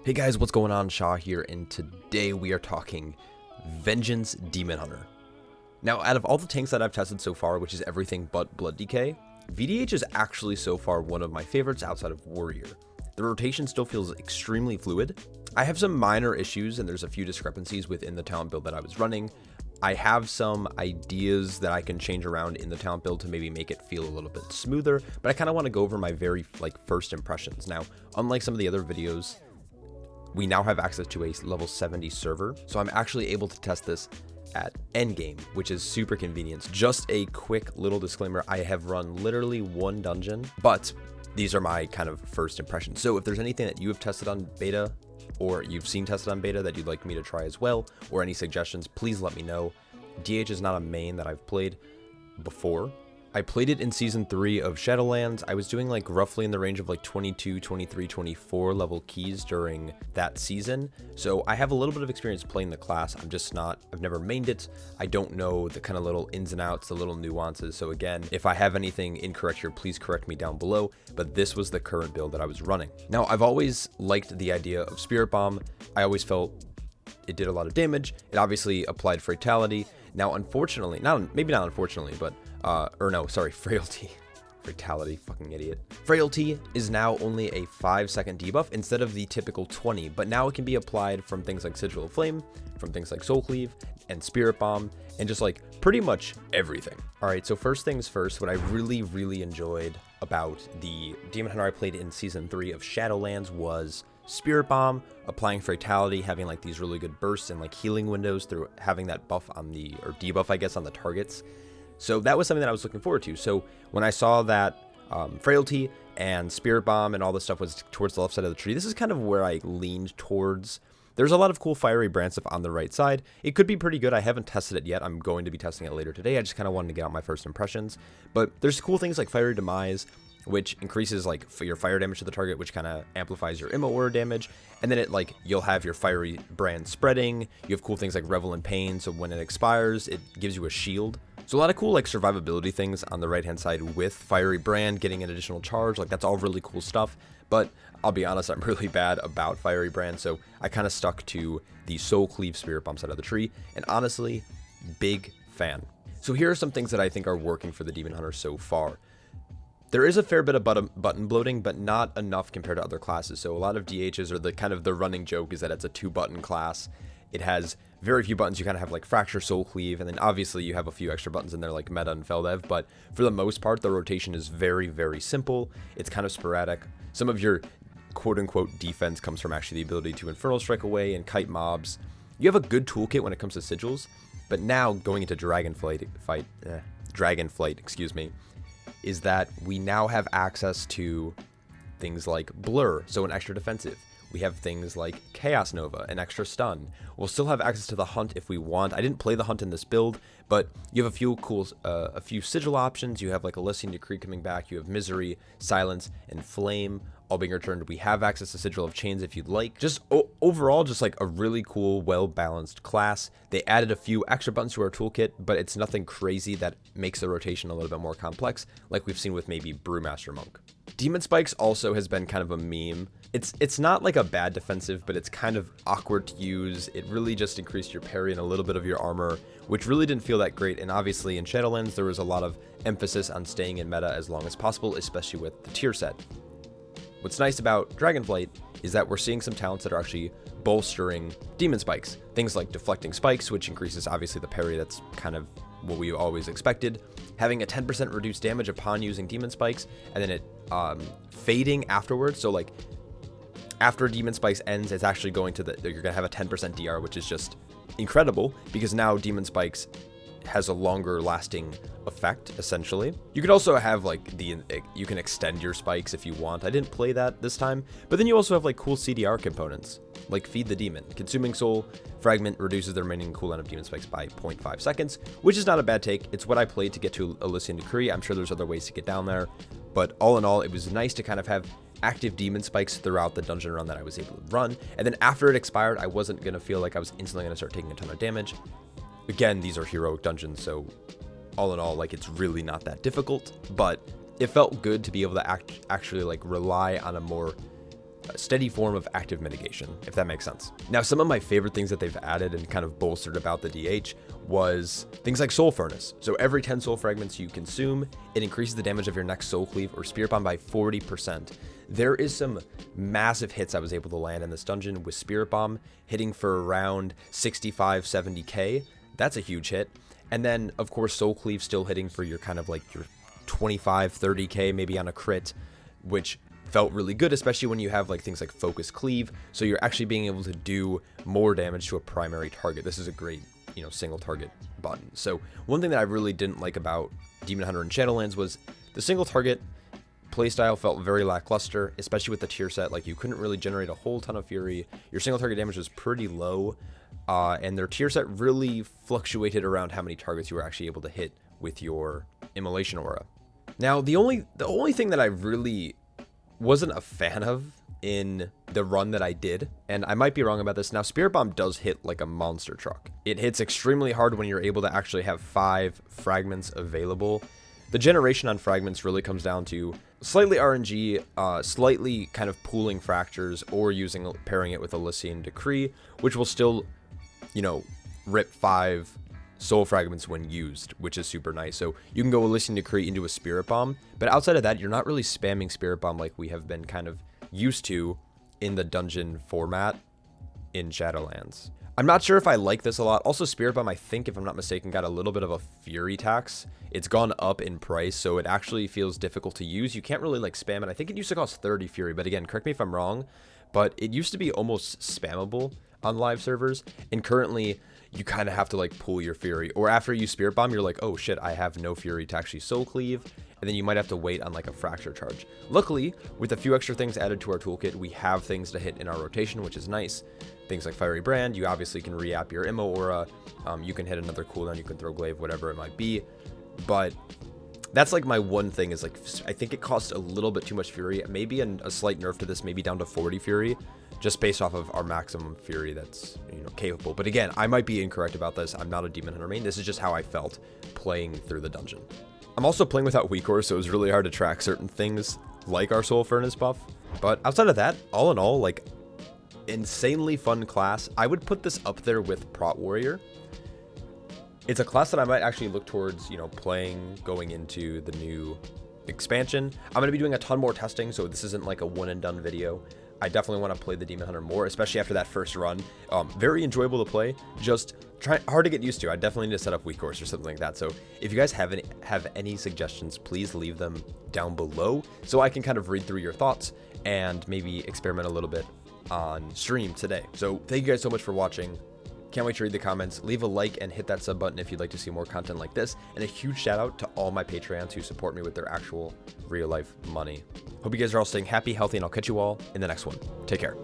Hey guys, what's going on? Shaw here, and today we are talking Vengeance Demon Hunter. Now, out of all the tanks that I've tested so far, which is everything but Blood Decay, VDH is actually so far one of my favorites outside of Warrior. The rotation still feels extremely fluid. I have some minor issues, and there's a few discrepancies within the talent build that I was running. I have some ideas that I can change around in the talent build to maybe make it feel a little bit smoother, but I kind of want to go over my very first impressions. Now, unlike some of the other videos, we now have access to a level 70 server, so I'm actually able to test this at endgame, which is super convenient. Just a quick little disclaimer, I have run literally one dungeon, but these are my kind of first impressions. So if there's anything that you have tested on beta, or you've seen tested on beta that you'd like me to try as well, or any suggestions, please let me know. DH is not a main that I've played before. I played it in Season 3 of Shadowlands. I was doing like roughly in the range of like 22, 23, 24 level keys during that season. So I have a little bit of experience playing the class. I've never mained it. I don't know the kind of little ins and outs, the little nuances. So again, if I have anything incorrect here, please correct me down below. But this was the current build that I was running. Now, I've always liked the idea of Spirit Bomb. I always felt it did a lot of damage. It obviously applied Fatality. Now, unfortunately, maybe not unfortunately, but Frailty. Fatality, fucking idiot. Frailty is now only a 5-second debuff instead of the typical 20, but now it can be applied from things like Sigil of Flame, from things like Soul Cleave, and Spirit Bomb, and just like pretty much everything. Alright, so first things first, what I really enjoyed about the Demon Hunter I played in Season 3 of Shadowlands was Spirit Bomb, applying Fatality, having like these really good bursts and like healing windows through having that buff on the, or debuff I guess, on the targets. So that was something that I was looking forward to. So when I saw that Frailty and Spirit Bomb and all this stuff was towards the left side of the tree, this is kind of where I leaned towards. There's a lot of cool Fiery Brand stuff on the right side. It could be pretty good. I haven't tested it yet. I'm going to be testing it later today. I just kind of wanted to get out my first impressions. But there's cool things like Fiery Demise, which increases like your fire damage to the target, which kind of amplifies your Immo Aura damage. And then you'll have your Fiery Brand spreading. You have cool things like Revel in Pain, so when it expires, it gives you a shield. So a lot of cool like survivability things on the right hand side with Fiery Brand, getting an additional charge, like that's all really cool stuff. But I'll be honest, I'm really bad about Fiery Brand, so I kind of stuck to the Soul Cleave Spirit Bomb side of the tree, and honestly, big fan. So here are some things that I think are working for the Demon Hunter so far. There is a fair bit of button bloating, but not enough compared to other classes. So a lot of DHs are the running joke is that it's a 2-button class. It has very few buttons. You kind of have like Fracture, Soul Cleave, and then obviously you have a few extra buttons in there like Meta and Feldev, but for the most part, the rotation is very simple. It's kind of sporadic. Some of your quote-unquote defense comes from actually the ability to Infernal Strike away and kite mobs. You have a good toolkit when it comes to sigils, but now going into Dragonflight, is that we now have access to things like Blur, so an extra defensive. We have things like Chaos Nova, an extra stun. We'll still have access to the Hunt if we want. I didn't play the Hunt in this build, but you have a few sigil options. You have like Elysian Decree coming back. You have Misery, Silence, and Flame all being returned. We have access to Sigil of Chains if you'd like. Just overall, just like a really cool, well-balanced class. They added a few extra buttons to our toolkit, but it's nothing crazy that makes the rotation a little bit more complex, like we've seen with maybe Brewmaster Monk. Demon Spikes also has been kind of a meme. It's not like a bad defensive, but it's kind of awkward to use. It really just increased your parry and a little bit of your armor, which really didn't feel that great. And obviously in Shadowlands, there was a lot of emphasis on staying in meta as long as possible, especially with the tier set. What's nice about Dragonflight is that we're seeing some talents that are actually bolstering Demon Spikes. Things like Deflecting Spikes, which increases obviously the parry. That's kind of what we always expected. Having a 10% reduced damage upon using Demon Spikes, and then it fading afterwards. So like after Demon Spikes ends, it's actually going to you're gonna have a 10% DR, which is just incredible because now Demon Spikes has a longer lasting effect, essentially. You could also have like you can extend your spikes if you want. I didn't play that this time, but then you also have like cool CDR components like Feed the Demon. Consuming Soul Fragment reduces the remaining cooldown of Demon Spikes by 0.5 seconds, which is not a bad take. It's what I played to get to Elysian Decree. I'm sure there's other ways to get down there, but all in all, it was nice to kind of have active Demon Spikes throughout the dungeon run that I was able to run. And then after it expired, I wasn't gonna feel like I was instantly gonna start taking a ton of damage. Again, these are heroic dungeons, so all in all, like, it's really not that difficult, but it felt good to be able to actually like rely on a more steady form of active mitigation, if that makes sense. Now, some of my favorite things that they've added and kind of bolstered about the DH was things like Soul Furnace. So every 10 soul fragments you consume, it increases the damage of your next soul cleave or spirit bomb by 40%. There is some massive hits I was able to land in this dungeon with spirit bomb hitting for around 65-70k. That's a huge hit. And then of course soul cleave still hitting for your kind of like your 25-30k maybe on a crit, which felt really good, especially when you have like things like focus cleave, so you're actually being able to do more damage to a primary target. This is a great, you know, single target button. So one thing that I really didn't like about Demon Hunter and Shadowlands was the single target playstyle felt very lackluster, especially with the tier set. Like, you couldn't really generate a whole ton of fury. Your single target damage was pretty low, and their tier set really fluctuated around how many targets you were actually able to hit with your Immolation Aura. Now, the only thing that I really wasn't a fan of in the run that I did, and I might be wrong about this. Now, Spirit Bomb does hit like a monster truck. It hits extremely hard when you're able to actually have 5 fragments available. The generation on fragments really comes down to slightly RNG, slightly kind of pooling fractures, or pairing it with Elysian Decree, which will still, you know, rip 5 soul fragments when used, which is super nice. So you can go Elysian Decree into a Spirit Bomb, but outside of that, you're not really spamming Spirit Bomb like we have been kind of used to in the dungeon format in Shadowlands. I'm not sure if I like this a lot. Also, Spirit Bomb, I think, if I'm not mistaken, got a little bit of a Fury tax. It's gone up in price, so it actually feels difficult to use. You can't really, like, spam it. I think it used to cost 30 Fury, but again, correct me if I'm wrong, but it used to be almost spammable on live servers, and currently, you kind of have to, like, pull your Fury. Or after you Spirit Bomb, you're like, oh, shit, I have no Fury to actually Soul Cleave, and then you might have to wait on, like, a Fracture charge. Luckily, with a few extra things added to our toolkit, we have things to hit in our rotation, which is nice. Things like Fiery Brand, you obviously can re-app your Immo Aura, you can hit another cooldown, you can throw Glaive, whatever it might be, but that's like my one thing is, like, I think it costs a little bit too much Fury, maybe a slight nerf to this, maybe down to 40 Fury, just based off of our maximum Fury that's, you know, capable. But again, I might be incorrect about this. I'm not a Demon Hunter main. This is just how I felt playing through the dungeon. I'm also playing without weak core, so it was really hard to track certain things like our Soul Furnace buff. But outside of that, all in all, like, insanely fun class. I would put this up there with Prot Warrior. It's a class that I might actually look towards, you know, playing going into the new expansion. I'm going to be doing a ton more testing, so this isn't like a one and done video. I definitely want to play the Demon Hunter more, especially after that first run. Very enjoyable to play, just hard to get used to. I definitely need to set up weak course or something like that. So if you guys have any suggestions, please leave them down below so I can kind of read through your thoughts and maybe experiment a little bit on stream today. So thank you guys so much for watching. Can't wait to read the comments. Leave a like and hit that sub button if you'd like to see more content like this. And a huge shout out to all my Patreons who support me with their actual real life money. Hope you guys are all staying happy, healthy, and I'll catch you all in the next one. Take care.